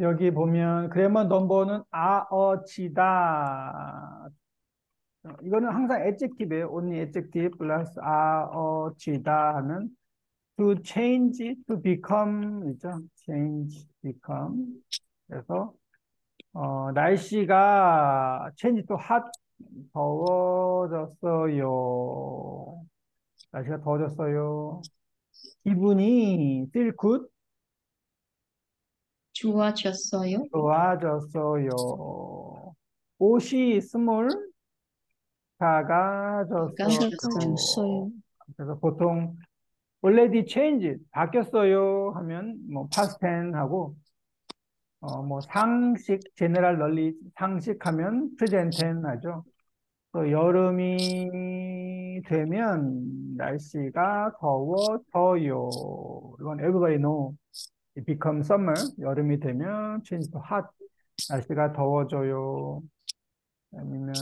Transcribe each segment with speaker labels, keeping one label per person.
Speaker 1: 여기 보면 그래머 넘버는 아어치다. 이거는 항상 adjective예요. only adjective 플러스 아어치다 하면 to change, to become 있죠. change, become. 그래서 날씨가 change to hot, 더워졌어요. 날씨가 더워졌어요. 기분이 feel good,
Speaker 2: 좋아졌어요.
Speaker 1: 좋아졌어요. 옷이 small, 작아졌어요.
Speaker 3: 작아졌어요.
Speaker 1: 그래서 보통 already changed, 바뀌었어요 하면 뭐 past tense 하고 뭐 상식, general knowledge, 상식하면 present tense 하죠. 또 여름이 되면 날씨가 더워져요. 이건 everybody know. It becomes summer. 여름이 되면 change to hot. 날씨가 더워져요. 아니면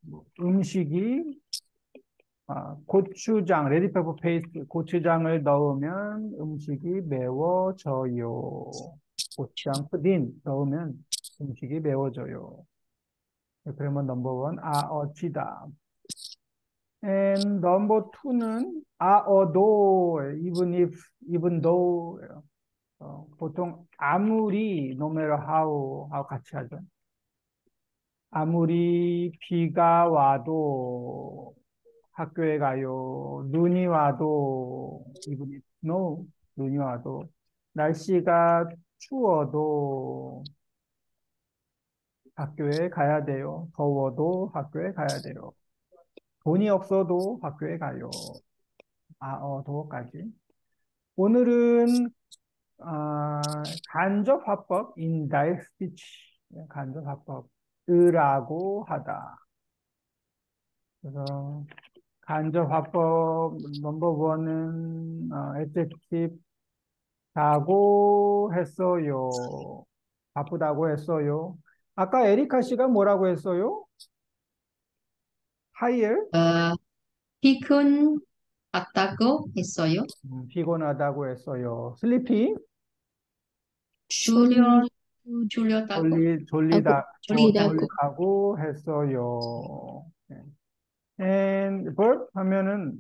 Speaker 1: 뭐 음식이 고추장, 레드페퍼 페이스트, 고추장을 넣으면 음식이 매워져요. 고추장 푸딘 넣으면 음식이 매워져요. 그러면 넘버 원, 아어치다. And 넘버 투는 아어도, even if, even though. 보통 아무리, no matter how, 하고 같이 하죠. 아무리 비가 와도 학교에 가요. 눈이 와도, even if no, 눈이 와도, 날씨가 추워도 학교에 가야 돼요. 더워도 학교에 가야 돼요. 돈이 없어도 학교에 가요. 도까지. 오늘은 간접 화법, indirect speech, 간접 화법, 으라고 하다. 그래서 간접 화법 넘버 원은 adjective 다고 했어요. 바쁘다고 했어요. 아까 에리카 씨가 뭐라고 했어요? hire?
Speaker 2: 어, 피곤하다고 했어요.
Speaker 1: 피곤하다고 했어요. sleepy?
Speaker 2: 졸려, 졸렸다고? 졸리다고.
Speaker 1: 졸리다고 했어요. 네. and verb 하면은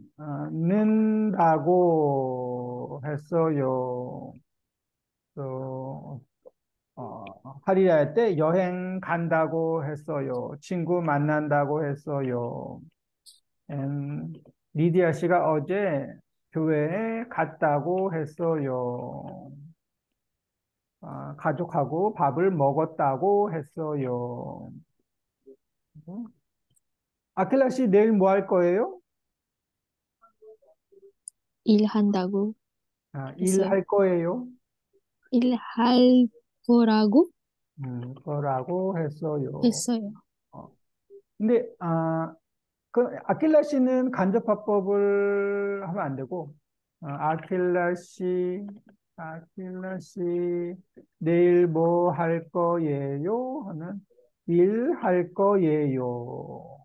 Speaker 1: 는다고 했어요. 또 할일이 할 때 여행 간다고 했어요. 친구 만난다고 했어요. and 리디아 씨가 어제 교회에 갔다고 했어요. 가족하고 밥을 먹었다고 했어요. 아킬라 씨 내일 뭐 할 거예요?
Speaker 3: 일한다고 했어요.
Speaker 1: 일할 거예요.
Speaker 3: 일할 거라고
Speaker 1: 거라고 했어요.
Speaker 3: 했어요.
Speaker 1: 어, 근데, 아킬라 씨는 간접화법을 하면 안 되고, 아킬라 씨, 내일 뭐 할 거예요? 하면, 일 할 거예요.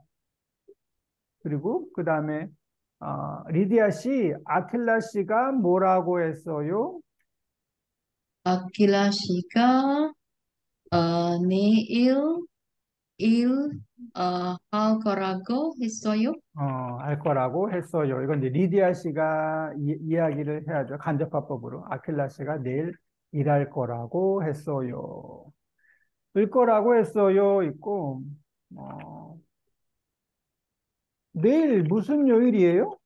Speaker 1: 그리고, 그 다음에, 리디아 씨, 아킬라 씨가 뭐라고 했어요?
Speaker 2: 아키라 씨가 내일 일 할 거라고 했어요.
Speaker 1: 할 거라고 했어요. 이건 이제 리디아 씨가 이야기를 해야죠. 간접화법으로. 아킬라 씨가 내일 일할 거라고 했어요. 을 거라고 했어요. 있고, 어, 내일 무슨 요일이에요?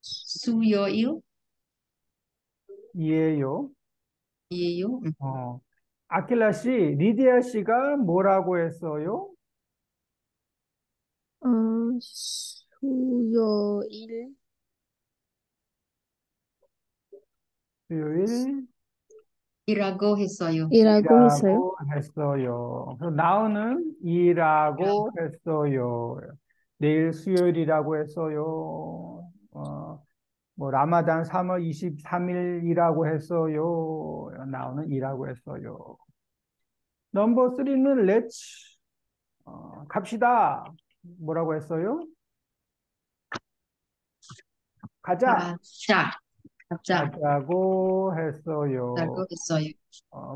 Speaker 2: 수요일이에요.
Speaker 1: 이에요. 아킬라 씨, 리디아 씨가 뭐라고 했어요?
Speaker 3: 어, 수요일
Speaker 1: 수요일
Speaker 2: 이라고 했어요.
Speaker 3: 이라고 했어요.
Speaker 1: 일하고 했어요. 그래서 나오는 일하고 했어요. 내일 수요일이라고 했어요. 뭐 라마단 3월 23일이라고 했어요. 나오는 일하고 했어요. 넘버 3는 let's 갑시다. 뭐라고 했어요? 가자.
Speaker 2: 자, 가자.
Speaker 1: 가자고 했어요.
Speaker 2: 자고 했어요.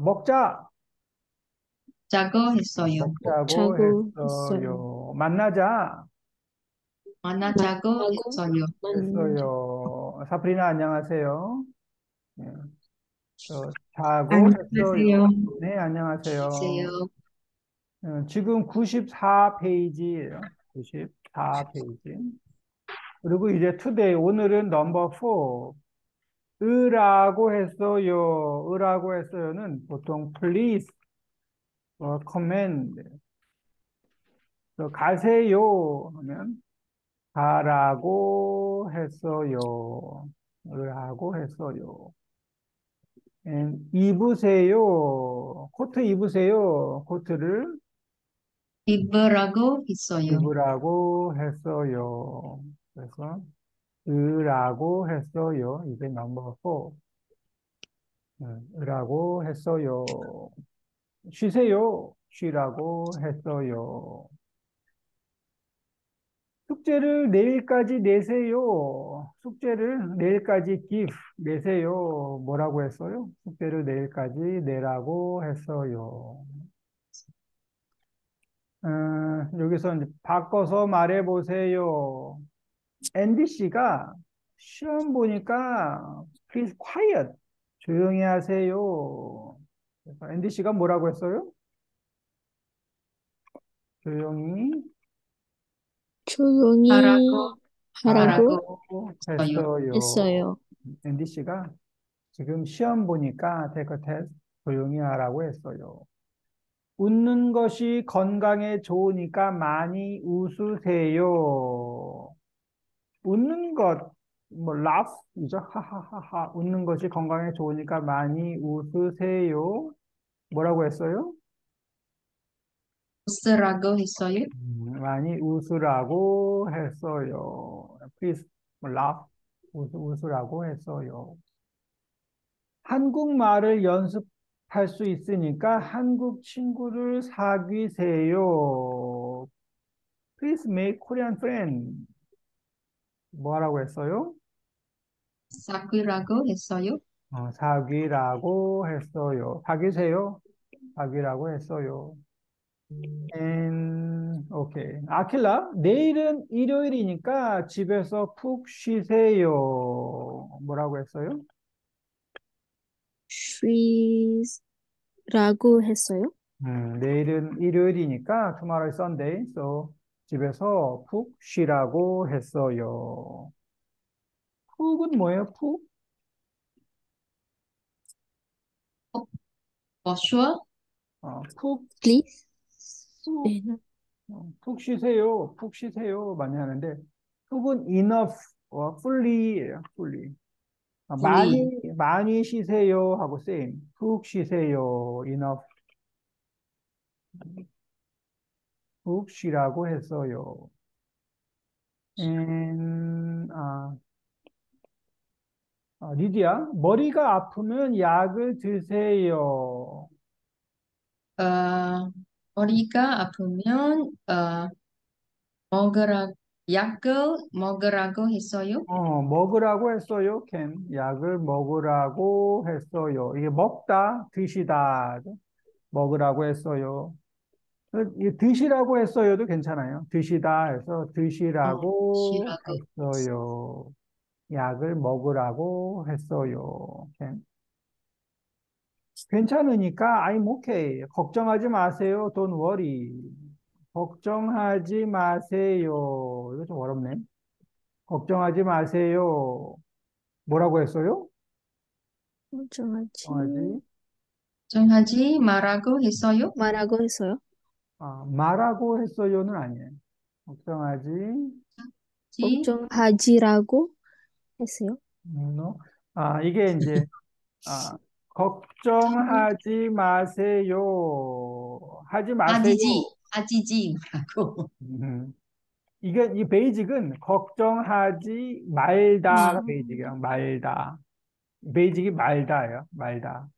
Speaker 1: 먹자.
Speaker 2: 자고 했어요.
Speaker 1: 먹자고
Speaker 3: 자고 했어요.
Speaker 1: 했어요. 만나자.
Speaker 2: 만나자고
Speaker 3: 만나고
Speaker 2: 했어요.
Speaker 3: 만나자.
Speaker 1: 했어요. 사프리나 안녕하세요. 네, 자고
Speaker 2: 안녕하세요.
Speaker 1: 했어요. 네, 안녕하세요.
Speaker 2: 안녕하세요.
Speaker 1: 지금 94페이지예요. 94페이지. 그리고 이제 today, 오늘은 넘버 4. 으라고 했어요. 으라고 했어요는 보통 please, command. 가세요 하면 가라고 했어요. 으라고 했어요. 입으세요. 코트 입으세요. 코트를
Speaker 2: 입으라고 했어요.
Speaker 1: 입으라고 했어요. 그래서 으라고 했어요. 이게 넘버 4. 으라고 했어요. 쉬세요. 쉬라고 했어요. 숙제를 내일까지 내세요. 숙제를 내일까지 give 내세요. 뭐라고 했어요? 숙제를 내일까지 내라고 했어요. 여기서 이제 바꿔서 말해 보세요. 앤디 씨가 시험 보니까 please quiet 조용히 하세요. 그래서 앤디 씨가 뭐라고 했어요? 조용히
Speaker 3: 조용히
Speaker 2: 하라고
Speaker 3: 하라고
Speaker 2: 하라고
Speaker 1: 하라고
Speaker 2: 했어요.
Speaker 1: 했어요.
Speaker 3: 했어요.
Speaker 1: 앤디 씨가 지금 시험 보니까 take a test 조용히 하라고 했어요. 웃는 것이 건강에 좋으니까 많이 웃으세요. 웃는 것, laugh이죠. 하하하하. 웃는 것이 건강에 좋으니까 많이 웃으세요. 뭐라고 했어요?
Speaker 2: 웃으라고 했어요.
Speaker 1: 많이 웃으라고 했어요. Please laugh. 웃으라고 했어요. 한국말을 연습할 수 있으니까 한국 친구를 사귀세요. Please make Korean friend. 뭐라고 했어요?
Speaker 2: 사귀라고 했어요.
Speaker 1: 사귀라고 했어요. 사귀세요? 사귀라고 했어요. 오케이. 아킬라, 내일은 일요일이니까 집에서 푹 쉬세요. 뭐라고 했어요?
Speaker 3: 쉬라고 했어요.
Speaker 1: 내일은 일요일이니까 tomorrow is Sunday. So 집에서 푹 쉬라고 했어요. 푹은 뭐예요? 푹?
Speaker 2: For
Speaker 1: 푹,
Speaker 3: Please.
Speaker 1: 푹,
Speaker 3: 네.
Speaker 1: 푹 쉬세요. 푹 쉬세요. 많이 하는데 푹은 enough, fully예요. fully.
Speaker 2: fully.
Speaker 1: 많이 쉬세요 하고 same. 푹 쉬세요. enough. 푹 쉬라고 했어요. And, 리디야, 머리가 아프면 약을 드세요.
Speaker 2: 어, 머리가 아프면 먹으라 약을 먹으라고 했어요.
Speaker 1: 먹으라고 했어요. 약을 먹으라고 했어요. 이게 먹다, 드시다. 먹으라고 했어요. 이 드시라고 했어요도 괜찮아요. 드시다 해서 드시라고
Speaker 2: 쉬라고.
Speaker 1: 했어요. 약을 먹으라고 했어요. 괜찮으니까 I'm okay. 걱정하지 마세요. Don't worry. 걱정하지 마세요. 이거 좀 어렵네. 걱정하지 마세요. 뭐라고 했어요?
Speaker 3: 멀쩡하지
Speaker 1: 걱정하지
Speaker 2: 걱정하지 말라고 했어요.
Speaker 3: 말하고 했어요.
Speaker 1: 말하고 했어요는 아니에요. 걱정하지
Speaker 2: 지
Speaker 3: 걱정하지라고 했어요.
Speaker 1: no. 이게 이제 걱정하지 마세요. 하지 마세요.
Speaker 2: 하지지 말라고.
Speaker 1: 음. 이게 이 베이직은 걱정하지 말다가
Speaker 3: 아,
Speaker 1: 베이직이야. 말다. 베이직이 말다예요. 말다.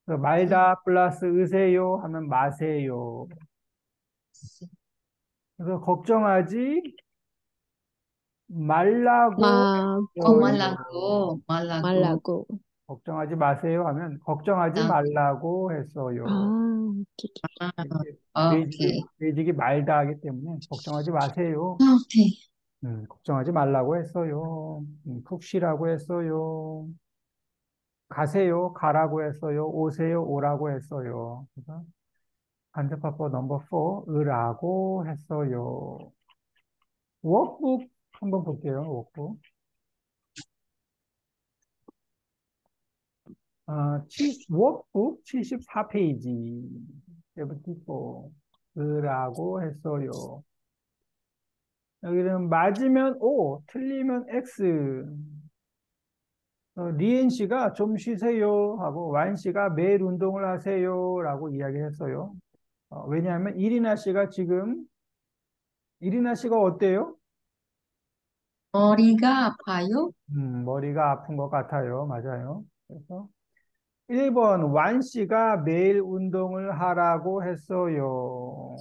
Speaker 1: 그래서 말다 플러스 으세요 하면 마세요. 그래서 걱정하지 말라고
Speaker 2: Oh,
Speaker 3: 마고,
Speaker 1: 했어요.
Speaker 2: malago.
Speaker 3: 말라고.
Speaker 1: 걱정하지 마세요 하면 걱정하지
Speaker 2: Ah,
Speaker 1: 말라고
Speaker 3: 아,
Speaker 1: 했어요.
Speaker 3: 오케이.
Speaker 1: 이게 베이직이,
Speaker 2: okay.
Speaker 1: 베이직이 말다 하기 때문에 걱정하지 마세요.
Speaker 2: Okay.
Speaker 1: 걱정하지 말라고 했어요. 푹 쉬라고 했어요. 가세요. 가라고 했어요. 오세요. 오라고 했어요. 그래서 간접화법 넘버 4, 으라고 했어요. 워크북 한번 볼게요. 워크북. 워크북 74페이지. 74. 으라고 했어요. 여기는 맞으면 O, 틀리면 X. 리엔 씨가 좀 쉬세요 하고 완 씨가 매일 운동을 하세요 라고 이야기했어요. 왜냐하면 이리나 씨가 어때요?
Speaker 2: 머리가 아파요?
Speaker 1: 머리가 아픈 것 같아요. 맞아요. 그래서 1번 완 씨가 매일 운동을 하라고 했어요.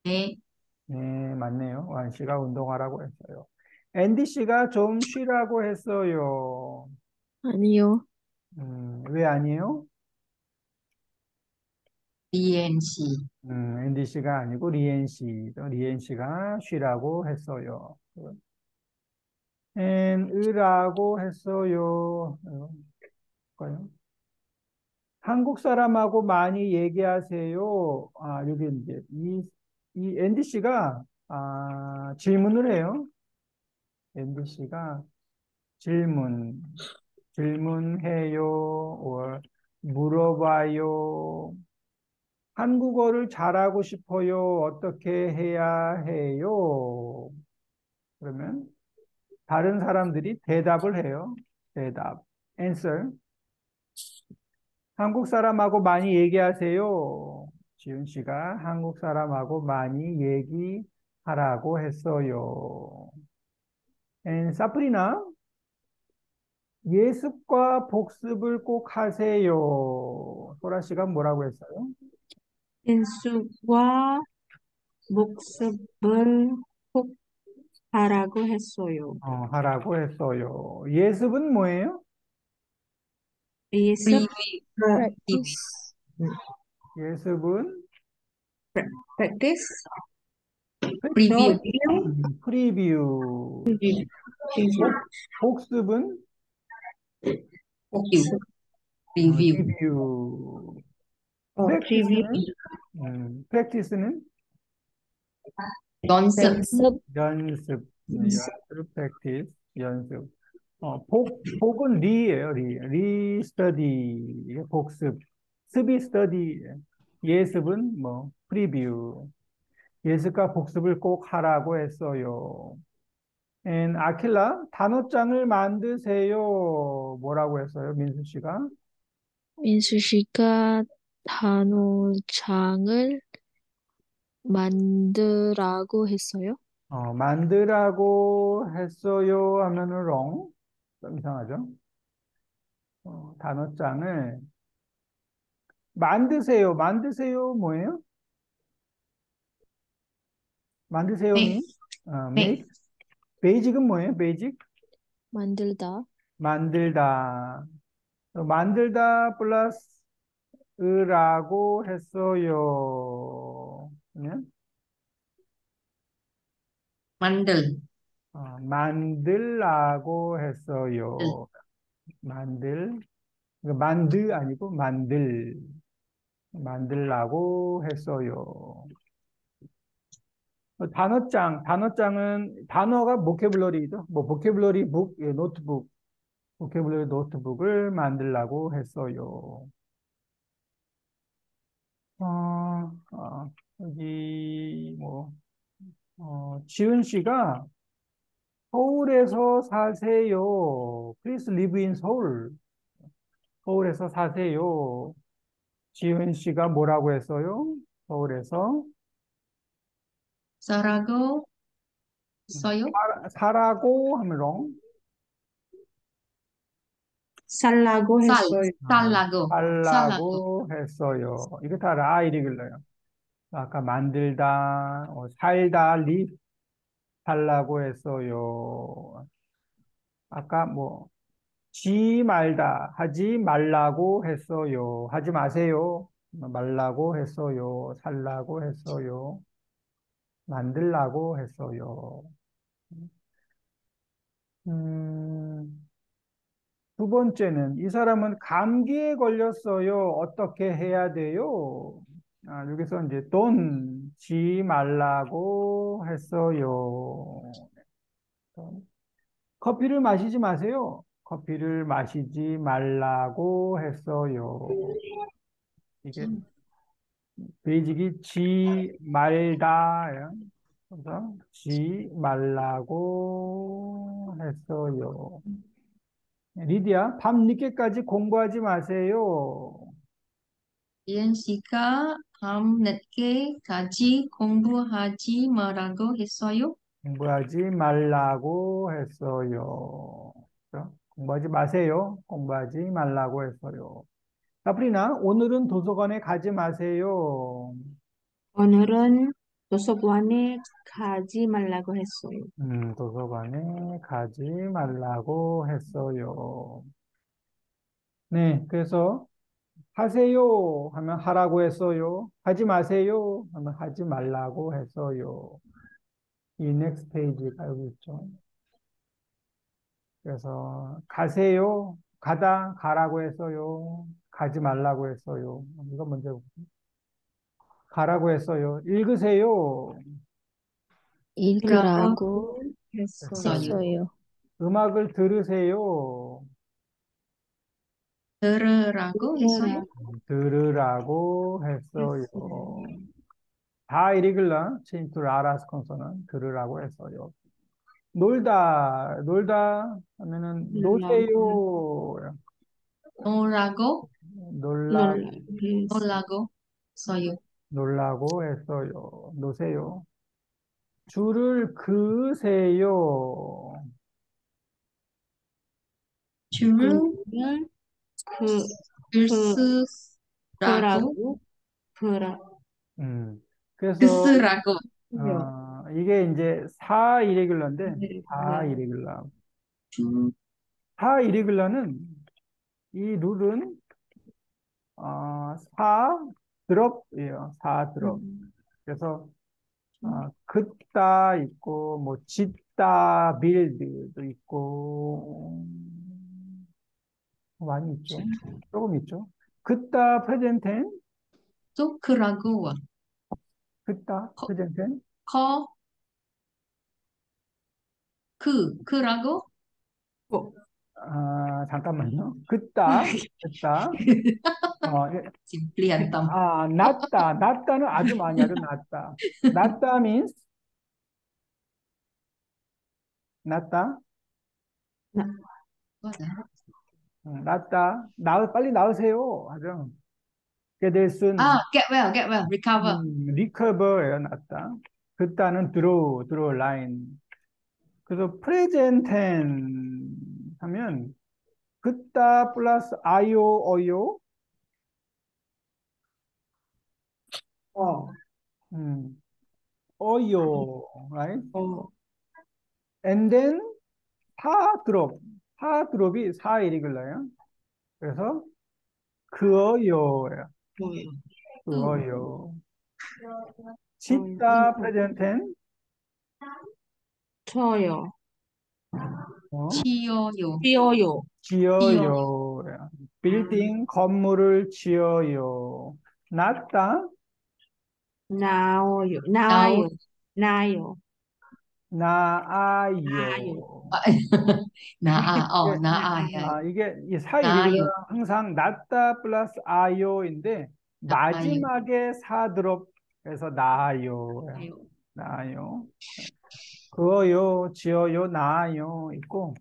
Speaker 2: 네.
Speaker 1: 네, 맞네요. 완 씨가 운동하라고 했어요. 앤디 씨가 좀 쉬라고 했어요.
Speaker 3: 아니요.
Speaker 1: 왜 아니에요?
Speaker 2: BNC.
Speaker 1: 앤디 씨가 아니고 리엔 씨가 쉬라고 했어요. 으라고 했어요. 볼까요? 한국 사람하고 많이 얘기하세요. 여기 이제 이 앤디 씨가 질문을 해요. 앤디 씨가 질문, 질문해요, or 물어봐요. 한국어를 잘하고 싶어요. 어떻게 해야 해요? 그러면 다른 사람들이 대답을 해요. 대답, answer. 한국 사람하고 많이 얘기하세요. 지훈 씨가 한국 사람하고 많이 얘기하라고 했어요. 사프리나, 예습과 복습을 꼭 하세요. 소라 씨가 뭐라고 했어요?
Speaker 4: 인수와 복습을 꼭 하라고 했어요.
Speaker 1: 하라고 했어요. 예습은 뭐예요?
Speaker 4: 예습,
Speaker 2: Review. Review.
Speaker 3: practice.
Speaker 1: 예습은
Speaker 4: practice,
Speaker 2: Review.
Speaker 4: review,
Speaker 1: 프리뷰.
Speaker 4: review, review,
Speaker 1: 복습은
Speaker 2: Review.
Speaker 4: 복습,
Speaker 2: Review.
Speaker 1: 리뷰.
Speaker 4: preview,
Speaker 1: 프랙티스는
Speaker 2: 연습.
Speaker 3: 연습,
Speaker 1: 연습.
Speaker 4: 연습.
Speaker 1: 연습, 프랙티스, 연습. 복은 리예요, 리스터디. 이게 복습. 습이 스터디. 예습은 뭐, 프리뷰. 예습과 복습을 꼭 하라고 했어요. 아킬라, 단어장을 만드세요. 뭐라고 했어요, 민수 씨가?
Speaker 3: 민수 씨가 단어장을 만들라고 했어요.
Speaker 1: 만드라고 했어요 하면은 wrong. 좀 이상하죠? 단어장을 만드세요. 만드세요 뭐예요? 만드세요
Speaker 2: Make.
Speaker 1: 미
Speaker 2: Make.
Speaker 1: make. 베이직은 뭐예요? 베이직?
Speaker 3: 만들다,
Speaker 1: 만들다. 만들다 플러스 으라고 했어요. 그러면
Speaker 2: 만들.
Speaker 1: 만들라고
Speaker 2: 들.
Speaker 1: 했어요. 만들. 만드 아니고 만들라고 했어요. 단어장은 단어가 보캐블러리죠. 뭐 보캐블러리 북, 예, 노트북, 보캐블러리 노트북을 만들라고 했어요. 여기 뭐 지은 씨가 서울에서 사세요. Please live in 서울. 서울에서 사세요. 지은 씨가 뭐라고 했어요? 서울에서
Speaker 2: 살라고 했어요?
Speaker 1: 사라고 하면 wrong.
Speaker 4: 살라고
Speaker 2: 살.
Speaker 4: 했어요.
Speaker 2: 살라고. 살라고.
Speaker 1: 살라고 했어요. 이거 다 라 이리 길러요. 아까 만들다, 살다, 달라고 했어요. 아까 뭐, 지 말다, 하지 말라고 했어요. 하지 마세요. 말라고 했어요. 살라고 했어요. 만들라고 했어요. 음, 두 번째는 이 사람은 감기에 걸렸어요. 어떻게 해야 돼요? 여기서 이제 돈 지 말라고 했어요. 커피를 마시지 마세요. 커피를 마시지 말라고 했어요. 이게 베이직이 지 말다. 그래서 지 말라고 했어요. 리디야, 밤 늦게까지 공부하지 마세요.
Speaker 2: Jessica 늦게 가지 공부하지 말라고 했어요.
Speaker 1: 공부하지 말라고 했어요. 그죠? 공부하지 마세요. 공부하지 말라고 했어요. 사프리나, 오늘은 도서관에 가지 마세요.
Speaker 4: 오늘은 도서관에 가지 말라고 했어요.
Speaker 1: 도서관에 가지 말라고 했어요. 네, 그래서 하세요 하면 하라고 했어요. 하지 마세요 하면 하지 말라고 했어요. 이 next page가 여기 있죠. 그래서 가세요. 가라고 했어요. 가지 말라고 했어요. 이거 먼저 가라고 했어요. 읽으세요.
Speaker 3: 읽으라고
Speaker 4: 했어요.
Speaker 3: 했어요.
Speaker 1: 음악을 들으세요.
Speaker 2: 들으라고 했어요.
Speaker 1: 들으라고 했어요. 다 irregular, change to 라라스 컨소넌 들으라고 했어요. 놀다 하면은 노세요.
Speaker 2: 놀라고
Speaker 1: 놀라,
Speaker 2: 놀라고 했어요.
Speaker 1: 놀라고 했어요. 노세요. 줄을 그으세요.
Speaker 2: 줄을
Speaker 4: 그,
Speaker 2: 쓰라고
Speaker 4: 그라,
Speaker 1: 그래서
Speaker 2: 쓰라고
Speaker 1: 이게 이제 사 이레귤러인데
Speaker 4: 네,
Speaker 1: 사 이레귤러.
Speaker 2: 줄
Speaker 1: 사 이레귤러는 이 룰은 사 드롭이에요. 사 드롭. 그래서 긋다 있고 뭐 짓다 빌드도 있고 많이 있죠. 조금 있죠. 긋다 프레젠텐,
Speaker 2: 또 그라고
Speaker 1: 긋다 프레젠텐.
Speaker 2: 커 그라고
Speaker 4: 어,
Speaker 1: 잠깐만요. 긋다. 예.
Speaker 2: simpliantam
Speaker 1: 낫다는 아주 많이 하죠. 낫다. 낫다 means 낫다. 낫다. 빨리 나으세요. 하죠. get soon.
Speaker 2: get well recover
Speaker 1: recover예요. 낫다. 긋다는 draw line. 그래서 present tense 하면 긋다 플러스 아요, 어요.
Speaker 4: 어,
Speaker 1: 어요, right?
Speaker 4: 어,
Speaker 1: And then 사 드롭. 사 드롭이 사 이리글러요. 그래서 그어요예요.
Speaker 4: 뭐요?
Speaker 1: 그어요. 짓다 프레젠 텐.
Speaker 4: 쳐요,
Speaker 2: 치어요
Speaker 4: 뛰어요,
Speaker 1: 지어요. 빌딩 건물을 지어요. 낳다
Speaker 4: 나와요,
Speaker 2: 나오
Speaker 4: 나요, 나요.
Speaker 1: 나아요.
Speaker 2: 나아
Speaker 1: 이게 이 사이리그는
Speaker 2: 나요
Speaker 1: 항상 낳다 플러스 아요인데
Speaker 2: 나아요
Speaker 1: 마지막에 사드롭해서 나아요. 나아요. 그어요, 지어요, 나아요 있고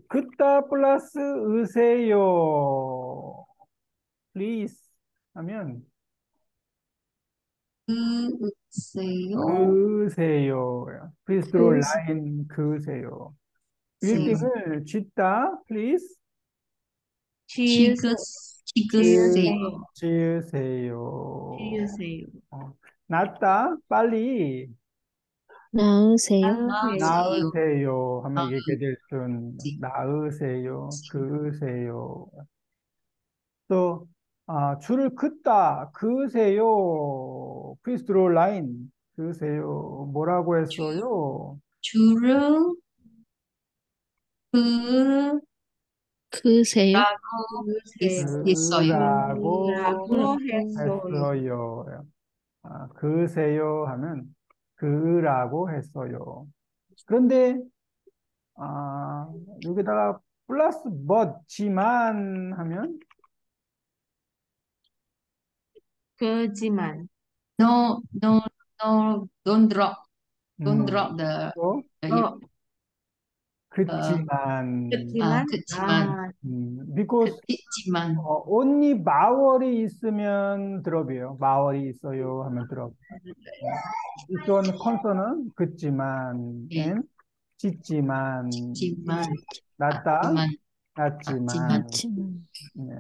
Speaker 1: 긋다 플러스 으세요. please 하면
Speaker 2: 그으세요
Speaker 1: 그으세요. please draw line 그으세요. 빌딩을 짓다 please
Speaker 2: 지으세요
Speaker 1: 지으세요.
Speaker 4: 지으세요.
Speaker 1: 낳다 빨리
Speaker 3: 나으세요?
Speaker 4: 나으세요.
Speaker 1: 나으세요 하면 이게 게델슨,
Speaker 2: 나으세요.
Speaker 1: 나으세요, 그으세요. 또, 줄을 긋다, 그으세요. Please draw line. 그으세요. 뭐라고 했어요?
Speaker 2: 줄을 그라고
Speaker 3: 그세요?
Speaker 4: 그으세요.
Speaker 2: 있어요.
Speaker 1: 그라고
Speaker 4: 라고 했어요.
Speaker 1: 했어요. 그으세요 하면 그라고 했어요. 그런데 여기다가 플러스 but지만 하면
Speaker 4: 그지만.
Speaker 2: No, no, no, don't
Speaker 1: 음,
Speaker 2: drop
Speaker 1: 또
Speaker 2: the uh,
Speaker 1: 그치만
Speaker 2: 그치만,
Speaker 1: because
Speaker 2: 그치만,
Speaker 1: only 마월이 있으면 드롭이에요. 마월이 있어요 하면 드롭. 이건 컨서는 그치만
Speaker 2: 예,
Speaker 1: 짖지만
Speaker 2: 그치만,
Speaker 1: 낫다
Speaker 2: 맞지만, 맞지만,
Speaker 1: 낫지만
Speaker 3: 맞지만.
Speaker 1: 네.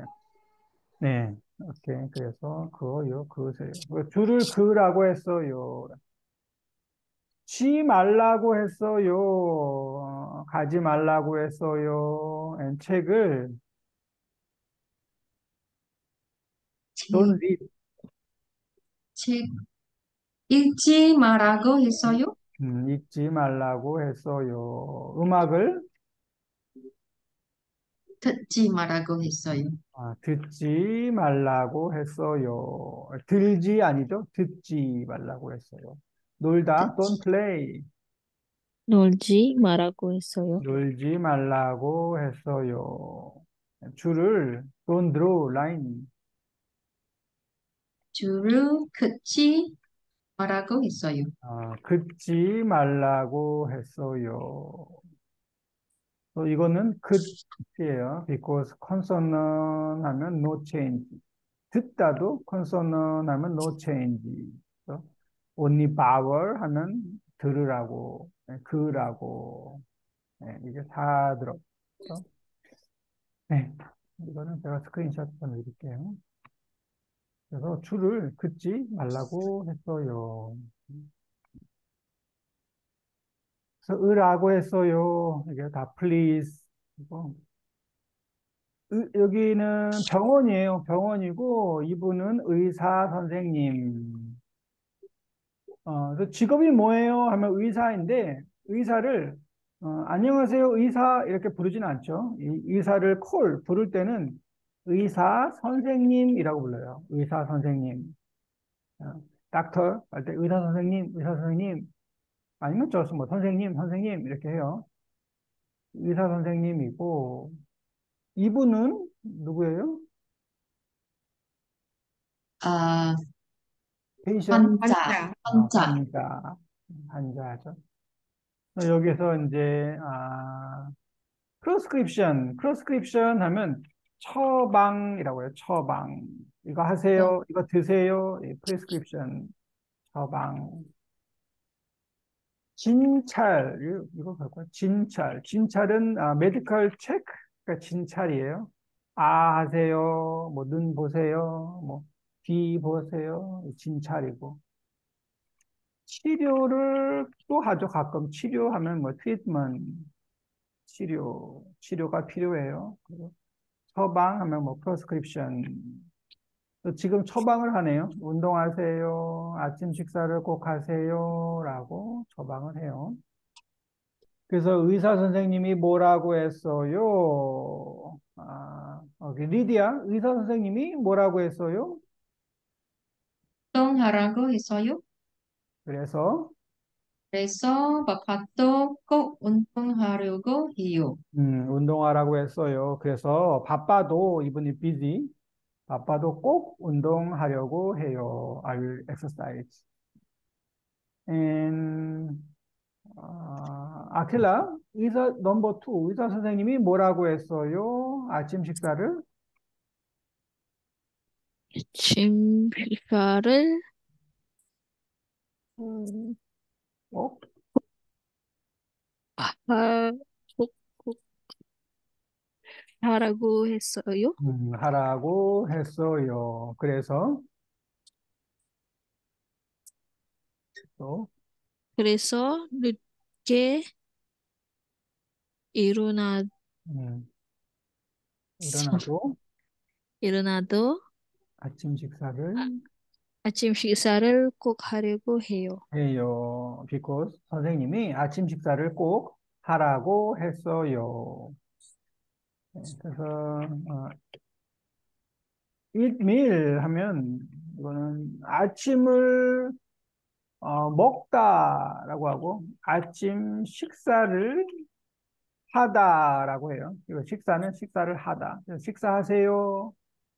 Speaker 1: 네. 오케이. 그래서 그요 그으세요. 줄을 그라고 했어요. 쉬 말라고 했어요. 가지 말라고 했어요. 책을
Speaker 2: 책,
Speaker 1: don't read.
Speaker 2: 책 읽지 말라고 했어요?
Speaker 1: 읽지 말라고 했어요. 음악을
Speaker 2: 듣지 말라고 했어요.
Speaker 1: 듣지 말라고 했어요. 들지 아니죠? 듣지 말라고 했어요. 놀다, don't
Speaker 2: 듣지,
Speaker 1: play.
Speaker 3: 놀지 말라고 했어요.
Speaker 1: 놀지 말라고 했어요. 줄을 don't draw line.
Speaker 2: 줄을 긋지 말라고 했어요.
Speaker 1: 긋지 말라고 했어요. 또 이거는 could이에요. because consonant 하면 no change. 듣다도 consonant 하면 no change. 그래서 only vowel 하면 들으라고, 그라고. 네, 이게 다 들었죠. 네, 이거는 제가 스크린샷 보내드릴게요. 그래서 줄을 긋지 말라고 했어요. 그래서 으라고 했어요. 이게 다 please. 이거 여기는 병원이에요. 병원이고 이분은 의사 선생님. 그래서 직업이 뭐예요? 하면 의사인데 의사를 안녕하세요 의사 이렇게 부르지는 않죠. 이 의사를 부를 때는 의사 선생님이라고 불러요. 의사 선생님. 닥터 할 때 의사 선생님 아니면 저서 뭐 선생님 이렇게 해요. 의사 선생님이고 이분은 누구예요?
Speaker 2: 아,
Speaker 1: 페이션
Speaker 2: 환자,
Speaker 4: 환자.
Speaker 2: 환자,
Speaker 1: 환자죠. 여기서 이제 프로스크립션 하면 처방이라고 해요. 처방. 이거
Speaker 2: 또,
Speaker 1: 하세요. 이거 드세요. 프리스크립션 처방. 진찰 이거 갈까요? 진찰은 메디컬 체크 그러니까 진찰이에요. 하세요. 뭐 눈 보세요. 뭐 귀 보세요. 진찰이고. 치료를 또 하죠. 가끔 치료하면 뭐 트리트먼트 치료가 필요해요. 그리고 처방하면 뭐 프로스크립션. 지금 처방을 하네요. 운동하세요. 아침 식사를 꼭 하세요. 라고 처방을 해요. 그래서 의사 선생님이 뭐라고 했어요? 리디아 의사 선생님이 뭐라고 했어요?
Speaker 2: 운동하라고 했어요.
Speaker 1: 그래서
Speaker 2: 그래서 바빠도 꼭 운동하려고 해요.
Speaker 1: 운동하라고 했어요. 그래서 바빠도 이분이 busy 바빠도 꼭 운동하려고 해요. I will exercise. And 아킬라 의사 넘버 투 의사 선생님이 뭐라고 했어요? 아침 식사를
Speaker 3: 아침 식사를 음,
Speaker 1: 꼭
Speaker 3: 하, 꼭, 꼭 하라고 했어요.
Speaker 1: 하라고 했어요. 그래서 또
Speaker 3: 그래서 늦게 일어나,
Speaker 1: 음, 일어나도
Speaker 3: 일어나도
Speaker 1: 아침 식사를
Speaker 3: 아침 식사를 꼭 하려고 해요.
Speaker 1: 해요. because 선생님이 아침 식사를 꼭 하라고 했어요. 네, 그래서 eat meal 하면 이거는 아침을 먹다라고 하고 아침 식사를 하다라고 해요. 이거 식사는 식사를 하다. 그래서 식사하세요.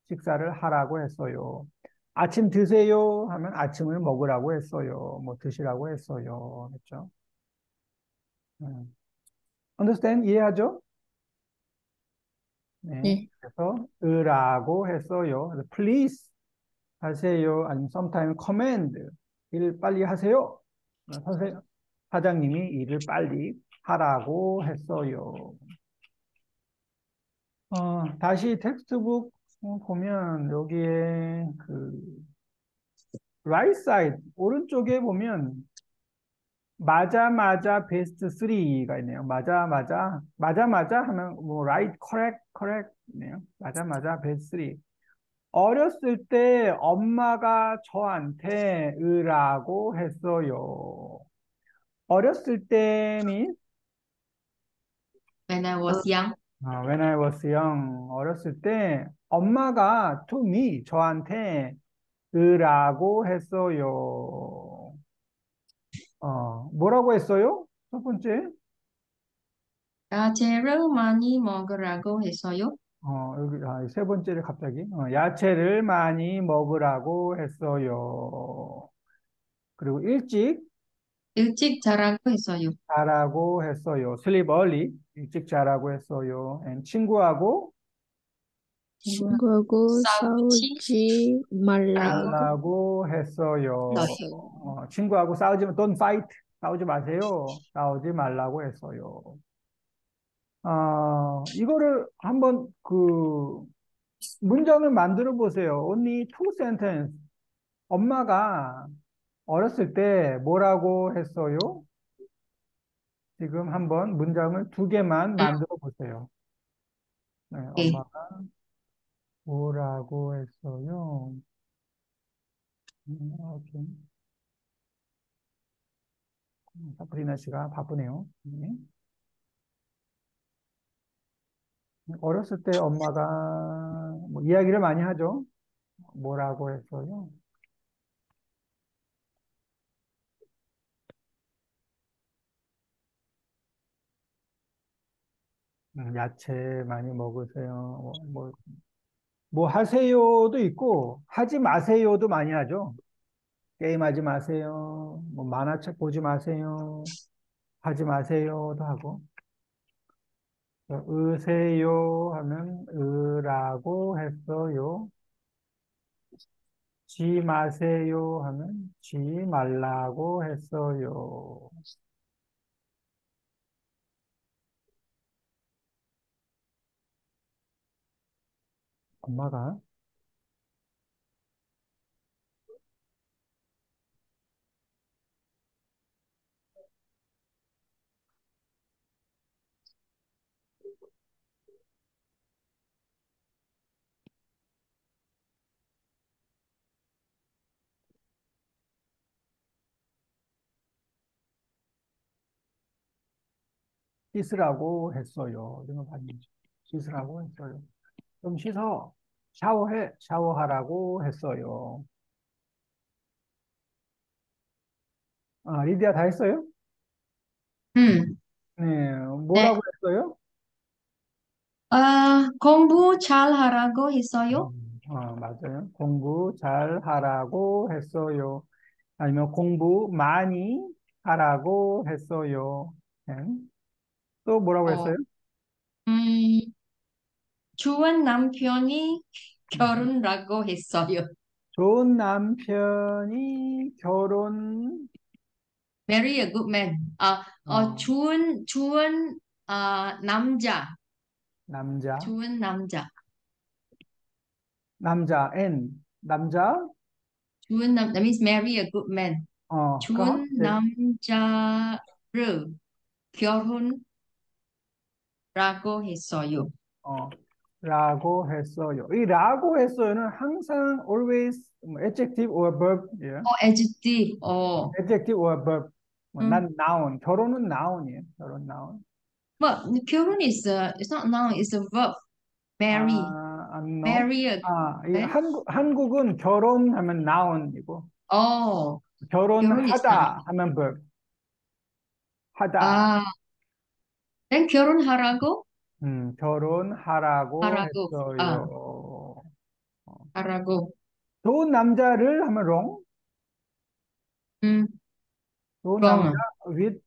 Speaker 1: 식사를 하라고 했어요. 아침 드세요 하면 아침을 먹으라고 했어요. 뭐 드시라고 했어요. 그렇죠? understand? 이해하죠? 네.
Speaker 3: 네.
Speaker 1: 그래서 으라고 했어요. 그래서 please 하세요. 아니면 sometime command. 일 빨리 하세요. 선생 사장님이 일을 빨리 하라고 했어요. 다시 텍스트북 보면 여기에 그 right side 오른쪽에 보면 맞아 베스트 3가 있네요. 맞아 하면 뭐 right correct 네요. 맞아 베스트 3. 어렸을 때 엄마가 저한테 으라고 했어요. 어렸을 때 means
Speaker 2: When I was young.
Speaker 1: when I was young 어렸을 때 엄마가 to me 저한테 으라고 했어요. 뭐라고 했어요? 첫 번째,
Speaker 2: 야채를 많이 먹으라고 했어요.
Speaker 1: 여기, 세 번째를 갑자기, 야채를 많이 먹으라고 했어요. 그리고 일찍
Speaker 2: 일찍 자라고 했어요.
Speaker 1: 자라고 했어요. sleep early, 일찍 자라고 했어요. and 친구하고
Speaker 2: 친구랑
Speaker 3: 친구하고
Speaker 2: 싸우지
Speaker 3: 싸우지 말라고
Speaker 2: 말라고
Speaker 1: 말라고 했어요.
Speaker 3: 했어요.
Speaker 1: 친구하고 싸우지, don't fight, 싸우지 마세요. 싸우지 말라고 했어요. 이거를 한번 문장을 만들어 보세요. only two sentence. 엄마가 어렸을 때 뭐라고 했어요? 지금 한번 문장을 두 개만 만들어 보세요. 네,
Speaker 2: 네.
Speaker 1: 엄마가 뭐라고 했어요? 오케이. 사프리나 씨가 바쁘네요. 네. 어렸을 때 엄마가 뭐 이야기를 많이 하죠. 뭐라고 했어요? 야채 많이 먹으세요. 뭐 하세요도 있고 하지 마세요도 많이 하죠. 게임하지 마세요. 뭐 만화책 보지 마세요. 하지 마세요도 하고. 으세요 하면 으라고 했어요. 지 마세요 하면 지 말라고 했어요. 엄마가 씻으라고 했어요. 이런 거 봤는지. 씻으라고 했어요. 좀 씻어. 샤워해. 샤워하라고 했어요. 리디아 다 했어요? 네.
Speaker 2: 네.
Speaker 1: 뭐라고 했어요?
Speaker 2: 공부 잘 하라고 했어요.
Speaker 1: 맞아요. 공부 잘 하라고 했어요. 아니면 공부 많이 하라고 했어요. 네. 또 뭐라고
Speaker 2: 어,
Speaker 1: 했어요?
Speaker 2: 음, 좋은 남편이
Speaker 1: 음.
Speaker 2: 결혼라고 했어요.
Speaker 1: 좋은 남편이 결혼,
Speaker 2: Marry a good man.
Speaker 1: 어,
Speaker 2: 좋은 남자.
Speaker 1: 남자,
Speaker 2: 좋은 남자.
Speaker 1: 남자, N, 남자,
Speaker 2: That means marry a good man. 좋은
Speaker 1: 네.
Speaker 2: 남자를 결혼라고 했어요.
Speaker 1: 어, 라고 했어요. 이 라고 했어요는 항상 always adjective or verb, 예.
Speaker 2: adjective,
Speaker 1: adjective or verb.
Speaker 2: 음.
Speaker 1: 난 noun. 결혼은 noun이에요. 결혼 noun.
Speaker 2: But 결혼 it's not noun, it's a verb. Marry,
Speaker 1: no.
Speaker 2: marry a,
Speaker 1: 이
Speaker 2: 네?
Speaker 1: 한국은 결혼하면 noun이고
Speaker 2: 결혼 is noun.
Speaker 1: 결혼하다 하면 verb. 하다.
Speaker 2: 아, 난 결혼하라고?
Speaker 1: 결혼하라고
Speaker 2: 하라고,
Speaker 1: 했어요.
Speaker 2: 하라고.
Speaker 1: 좋은 남자를 하면 wrong.
Speaker 2: 음,
Speaker 1: 좋은 남자
Speaker 2: wrong.
Speaker 1: with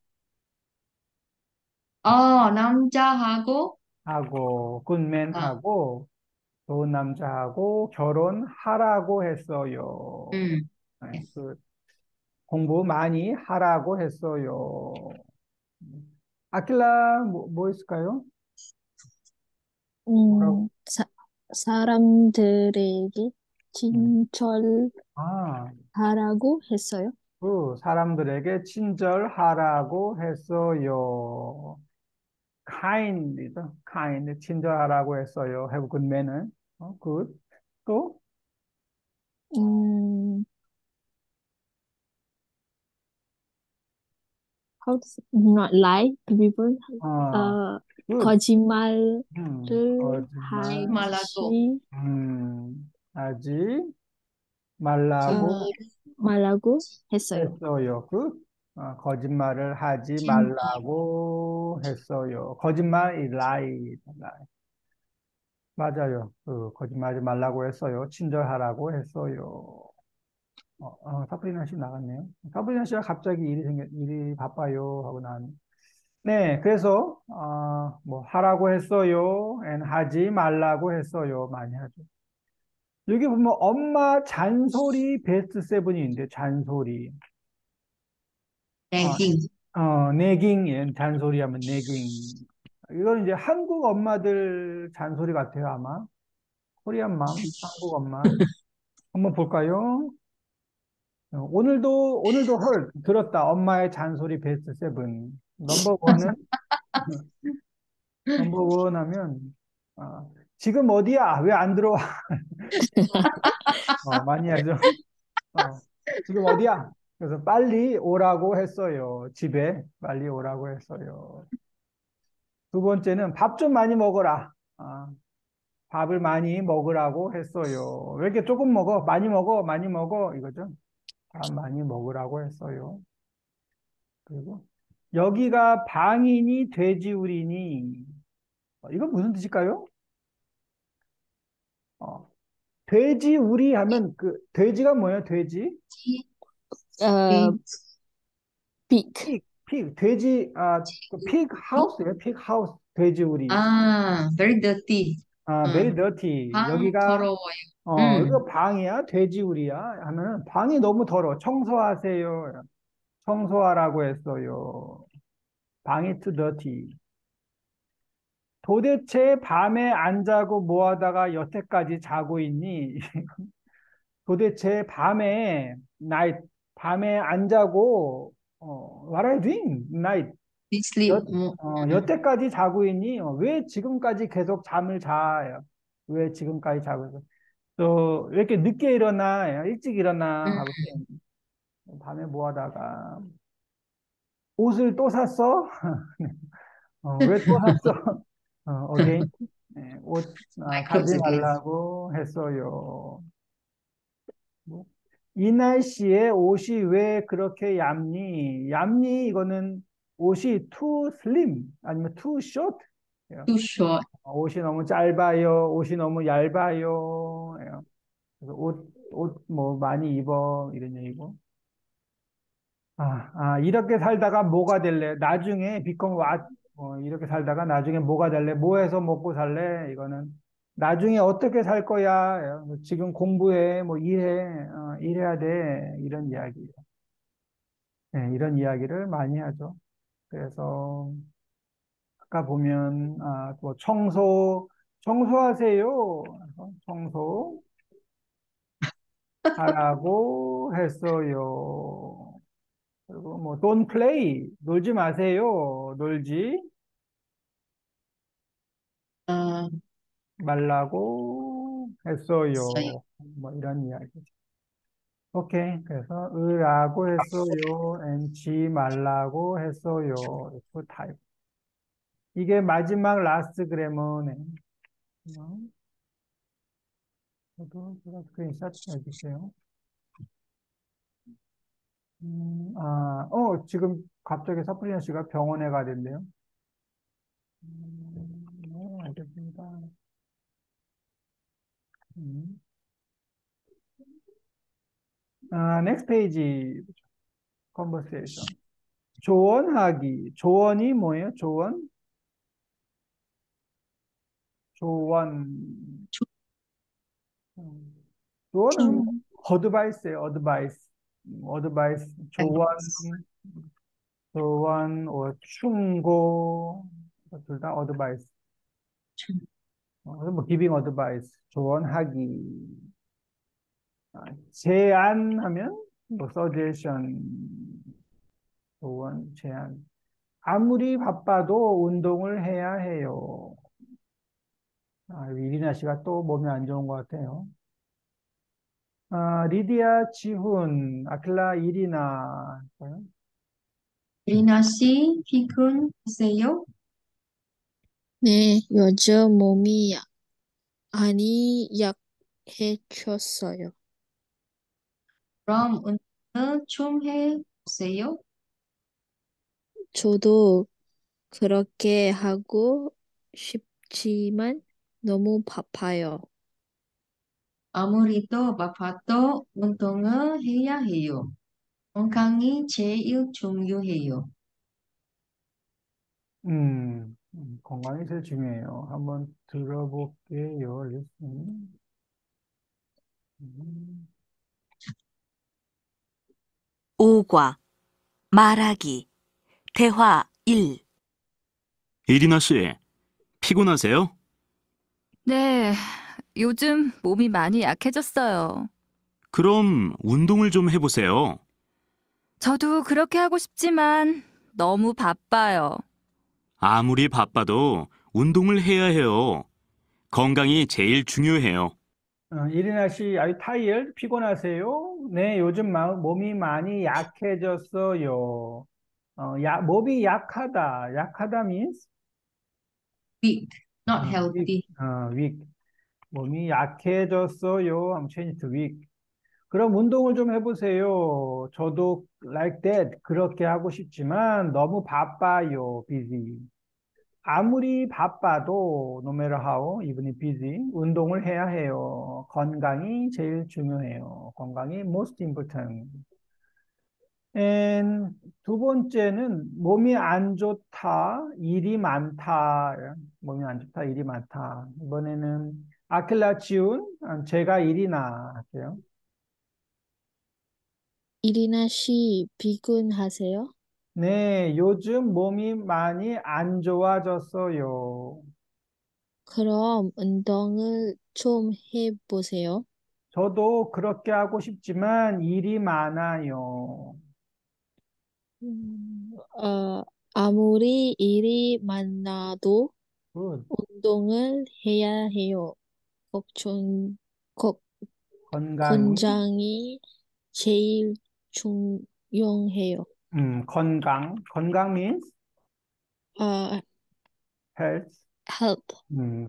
Speaker 2: 남자하고,
Speaker 1: 하고 good
Speaker 2: 아,
Speaker 1: 하고 좋은 남자하고 결혼하라고 했어요.
Speaker 2: 음,
Speaker 1: 네,
Speaker 2: yes.
Speaker 1: 공부 많이 하라고 했어요. 아킬라 뭐 있을까요? 뭐라고?
Speaker 3: 사람들에게
Speaker 1: 음.
Speaker 3: 친절하라고
Speaker 1: 아,
Speaker 3: 했어요.
Speaker 1: 사람들에게 친절하라고 했어요. kind이죠. kind, 친절하라고 했어요. have good manner. good. 또,
Speaker 3: 음, not lie to people.
Speaker 1: 어,
Speaker 3: 어,
Speaker 1: good.
Speaker 3: 거짓말을
Speaker 1: 거짓말,
Speaker 2: 말라고.
Speaker 3: 하지
Speaker 1: 하지
Speaker 3: 어,
Speaker 1: 말라고
Speaker 3: 말라고 했어요.
Speaker 1: 했어요. 거짓말을 하지
Speaker 2: 진,
Speaker 1: 말라고 했어요. 거짓말, lie. 맞아요. 거짓말하지 말라고 했어요. 친절하라고 했어요. 사브리나 씨 나갔네요. 사브리나 씨가 갑자기 일이 바빠요 하고 네, 그래서 뭐 하라고 했어요, and 하지 말라고 했어요 많이 하죠. 여기 보면 엄마 잔소리 베스트 세븐이 있는데 잔소리, 어,
Speaker 2: nagging.
Speaker 1: 네깅, 예, 잔소리하면 네깅. 이건 이제 한국 엄마들 잔소리 같아요 아마. 코리안 맘, 한국 엄마. 한번 볼까요? 오늘도 들었다. 엄마의 잔소리 베스트 세븐. 넘버 원은 넘버 원 하면 지금 어디야? 왜 안 들어와? 많이 하죠. 어, 지금 어디야? 그래서 빨리 오라고 했어요. 집에 빨리 오라고 했어요. 두 번째는 밥 좀 많이 먹어라. 밥을 많이 먹으라고 했어요. 왜 이렇게 조금 먹어? 많이 먹어, 많이 먹어 이거죠. 밥 많이 먹으라고 했어요. 그리고 여기가 방이니 돼지우리니 이건 무슨 뜻일까요? 어, 돼지우리 하면 그 돼지가 뭐예요? 돼지?
Speaker 3: 어, 빅.
Speaker 1: 돼지, 픽 하우스예요. 픽 하우스, 돼지우리.
Speaker 2: very dirty.
Speaker 1: very dirty.
Speaker 2: 방 더러워요.
Speaker 1: 이거 방이야? 돼지우리야? 하면은 방이 너무 더러워. 청소하세요. 청소하라고 했어요. 방이 too dirty. 도대체 밤에 안 자고 뭐 하다가 여태까지 자고 있니? 도대체 밤에 안 자고, what are you doing? night.
Speaker 2: They sleep.
Speaker 1: 여태까지 자고 있니? 왜 지금까지 계속 잠을 자? 왜 지금까지 자고 있어? 또, 왜 이렇게 늦게 일어나? 일찍 일어나? 하고, 밤에 뭐 하다가, 옷을 또 샀어? 왜 또 샀어? again. 네, 옷,
Speaker 2: My
Speaker 1: 사지
Speaker 2: clothes again.
Speaker 1: 말라고 했어요. 뭐, 이 날씨에 옷이 왜 그렇게 얇니? 얇니? 이거는 옷이 too slim 아니면 too short.
Speaker 2: Too short.
Speaker 1: 옷이 너무 짧아요. 옷이 너무 얇아요. 그래서 옷 뭐 많이 입어. 이런 얘기고. 이렇게 살다가 뭐가 될래? 나중에 become what? 이렇게 살다가 나중에 뭐가 될래? 뭐 해서 먹고 살래? 이거는 나중에 어떻게 살 거야? 지금 공부해, 뭐 일해야 돼. 이런 이야기. 네, 이런 이야기를 많이 하죠. 그래서 아까 보면 뭐 청소하세요. 청소하라고 했어요. 그리고 뭐 don't play 놀지 마세요. 놀지
Speaker 2: 어,
Speaker 1: 말라고
Speaker 2: 있어요.
Speaker 1: 했어요. 뭐 이런 이야기. 오케이. 그래서 으라고 했어요. and 지 말라고 했어요. 그 타입. 이게 마지막 라스트 그래머네. 저도 제가 스크린샷 해주세요. 지금 갑자기 사프리나 씨가 병원에 가던데요. 네, 알겠습니다. 음. next page, conversation. 조언하기. 조언이 뭐예요? 조언? 조언. 음, 조언은
Speaker 3: 좀,
Speaker 1: 어드바이스예요. 어드바이스. 어드바이스. 조언, 조언, 충고. 둘 다 어드바이스. 뭐 giving advice. 조언하기. 제안하면 뭐 suggestion. 조언, 제안. 아무리 바빠도 운동을 해야 해요. 이리나 씨가 또 몸이 안 좋은 것 같아요. 리디아, 지훈, 아킬라, 이리나.
Speaker 2: 리나 씨, 피곤하세요?
Speaker 3: 네, 요즘 몸이 많이 약해졌어요.
Speaker 2: 그럼 운동을 좀 해보세요.
Speaker 3: 저도 그렇게 하고 싶지만 너무 바빠요.
Speaker 2: 아무리도 바빠도 운동을 해야 해요. 건강이 제일 중요해요.
Speaker 1: 건강이 제일 중요해요. 한번 들어볼게요. 리슨. 음,
Speaker 5: 오과, 말하기, 대화 1.
Speaker 6: 이리나 씨, 피곤하세요?
Speaker 7: 네, 요즘 몸이 많이 약해졌어요.
Speaker 6: 그럼 운동을 좀 해보세요.
Speaker 7: 저도 그렇게 하고 싶지만 너무 바빠요.
Speaker 6: 아무리 바빠도 운동을 해야 해요. 건강이 제일 중요해요.
Speaker 1: 이리나 씨, are you tired? 피곤하세요? 네, 요즘 몸이 많이 약해졌어요. 몸이 약하다. 약하다 means
Speaker 2: Weak, not
Speaker 1: weak.
Speaker 2: healthy.
Speaker 1: weak. 몸이 약해졌어요. I'm changed to weak. 그럼 운동을 좀 해보세요. 저도 like that. 그렇게 하고 싶지만 너무 바빠요. busy. 아무리 바빠도 no matter how, even busy, 운동을 해야 해요. 건강이 제일 중요해요. 건강이 most important. And 두 번째는 몸이 안 좋다, 일이 많다. 몸이 안 좋다, 일이 많다. 이번에는 아킬라 지운, 제가 일이나 할게요.
Speaker 3: 이리나 씨, 피곤하세요?
Speaker 1: 네, 요즘 몸이 많이 안 좋아졌어요.
Speaker 3: 그럼 운동을 좀 해보세요.
Speaker 1: 저도 그렇게 하고 싶지만 일이 많아요.
Speaker 3: 아무리 일이 많아도
Speaker 1: 굿.
Speaker 3: 운동을 해야 해요. 걱정, 걱,
Speaker 1: 건강이,
Speaker 3: 건강이 제일 중요해요.
Speaker 1: 건강 means
Speaker 3: 아,
Speaker 1: health.
Speaker 3: help.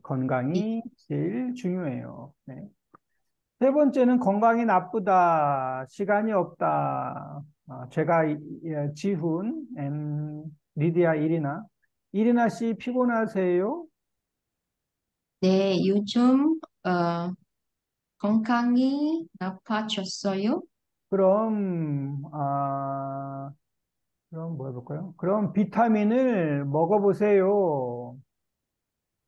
Speaker 1: 건강이 제일 중요해요. 네. 세 번째는 건강이 나쁘다, 시간이 없다. 제가 지훈, 리디아, 이리나. 이리나 씨 피곤하세요?
Speaker 2: 네, 요즘 건강이 나빠졌어요.
Speaker 1: 그럼, 그럼 뭐 해볼까요? 그럼 비타민을 먹어보세요.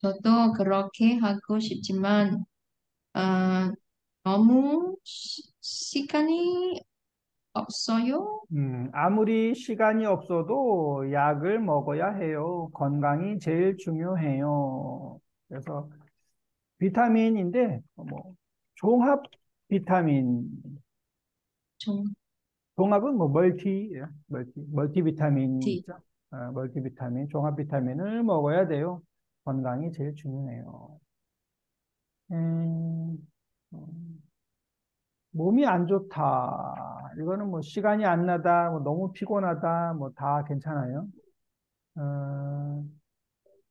Speaker 2: 저도 그렇게 하고 싶지만 어, 너무 시간이 없어요.
Speaker 1: 아무리 시간이 없어도 약을 먹어야 해요. 건강이 제일 중요해요. 그래서 비타민인데, 종합 비타민,
Speaker 2: 좀
Speaker 1: 종합은 뭐 멀티비타민
Speaker 2: T.
Speaker 1: 있죠? 멀티비타민, 종합 비타민을 먹어야 돼요. 건강이 제일 중요해요. 음, 몸이 안 좋다. 이거는 뭐 시간이 안 나다, 뭐 너무 피곤하다, 뭐 다 괜찮아요.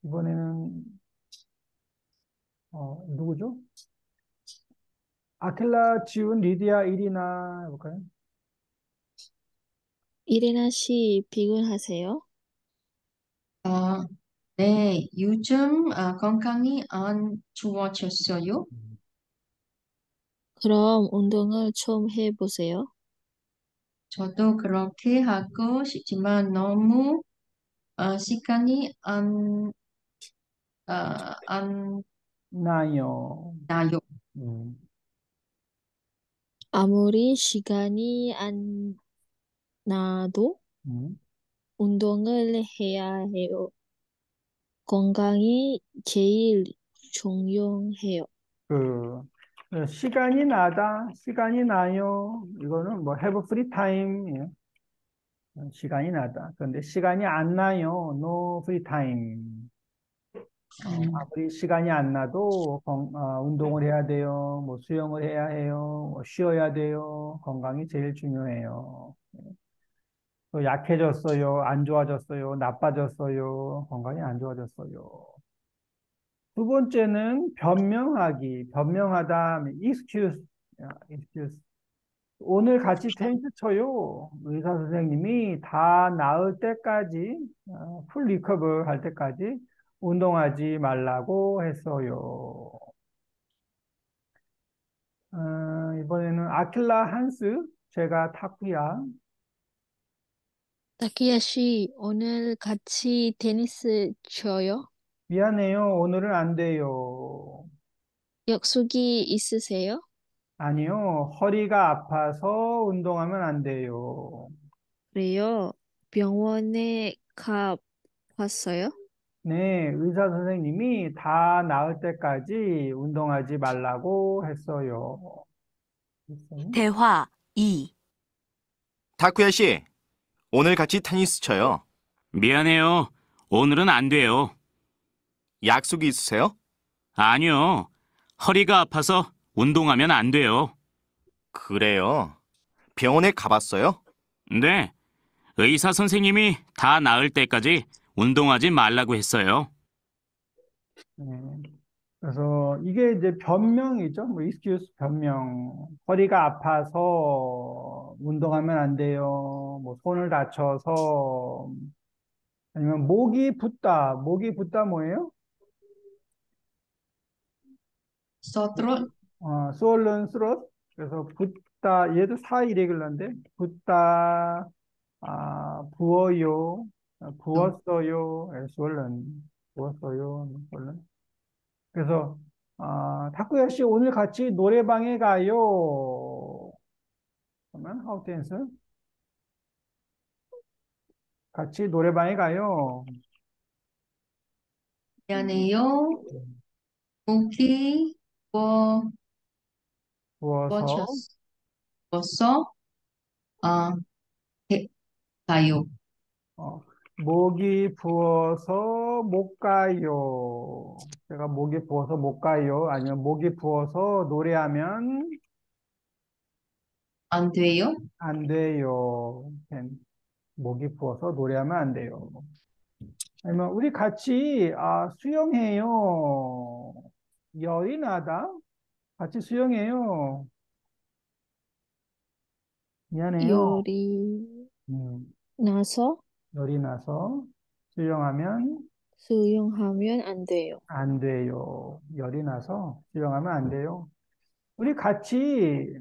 Speaker 1: 이번에는 누구죠? 아킬라, 지훈, 리디아, 이리나 해볼까요?
Speaker 3: 이레나 씨 피곤하세요?
Speaker 2: 네, 요즘 건강이 안 좋아졌어요.
Speaker 3: 그럼 운동을 좀 해보세요.
Speaker 2: 저도 그렇게 하고 싶지만 너무 시간이 안
Speaker 1: 나요.
Speaker 2: 나요.
Speaker 1: 음,
Speaker 3: 아무리 시간이 안 나도
Speaker 1: 음.
Speaker 3: 운동을 해야 해요. 건강이 제일 중요해요.
Speaker 1: 시간이 나다, 시간이 나요. 이거는 뭐 have free time. 예. 시간이 나다. 그런데 시간이 안 나요. no free time. 아무리 시간이 안 나도 운동을 해야 돼요. 뭐 수영을 해야 해요. 뭐 쉬어야 돼요. 건강이 제일 중요해요. 또 약해졌어요. 안 좋아졌어요. 나빠졌어요. 건강이 안 좋아졌어요. 두 번째는 변명하기. 변명하다. excuse. excuse. 오늘 같이 테니스 쳐요. 의사 선생님이 다 나을 때까지, 풀 리커버 할 때까지 운동하지 말라고 했어요. 이번에는 아킬라 한스, 제가 타쿠야.
Speaker 3: 타키야 씨, 오늘 같이 테니스 쳐요?
Speaker 1: 미안해요. 오늘은 안 돼요.
Speaker 3: 약속이 있으세요?
Speaker 1: 아니요. 허리가 아파서 운동하면 안 돼요.
Speaker 3: 그래요. 병원에 가봤어요?
Speaker 1: 네, 의사 선생님이 다 나을 때까지 운동하지 말라고 했어요. 됐어요?
Speaker 5: 대화 2.
Speaker 8: 타쿠야 씨, 오늘 같이 테니스 쳐요.
Speaker 6: 미안해요. 오늘은 안 돼요.
Speaker 8: 약속이 있으세요?
Speaker 6: 아니요. 허리가 아파서 운동하면 안 돼요.
Speaker 8: 그래요. 병원에 가봤어요?
Speaker 6: 네. 의사 선생님이 다 나을 때까지 운동하지 말라고 했어요.
Speaker 1: 네. 그래서 이게 이제 변명이죠. 뭐 excuse 변명. 허리가 아파서 운동하면 안 돼요. 뭐 손을 다쳐서 아니면 목이 붓다. 목이 붓다 뭐예요?
Speaker 2: Sore throat.
Speaker 1: swollen throat. 그래서 붓다. 얘도 사 이레귤러인데 붓다. 부어요. 부었어요. swollen. 부었어요. swollen. 그래서 타쿠야 씨 오늘 같이 노래방에 가요. 그러면 how to answer? 같이 노래방에 가요.
Speaker 2: 미안해요. 목이
Speaker 1: 부어서
Speaker 2: 부어서 가요.
Speaker 1: 목이 부어서 못 가요. 제가 목이 부어서 못 가요. 아니면 목이 부어서 노래하면
Speaker 2: 안 돼요?
Speaker 1: 안 돼요. 목이 부어서 노래하면 안 돼요. 아니면 우리 같이 수영해요. 열이 나다. 같이 수영해요. 미안해요.
Speaker 3: 열이
Speaker 1: 음,
Speaker 3: 나서
Speaker 1: 열이 나서 수영하면
Speaker 3: 수영하면 안 돼요.
Speaker 1: 안 돼요. 열이 나서 수영하면 안 돼요. 우리 같이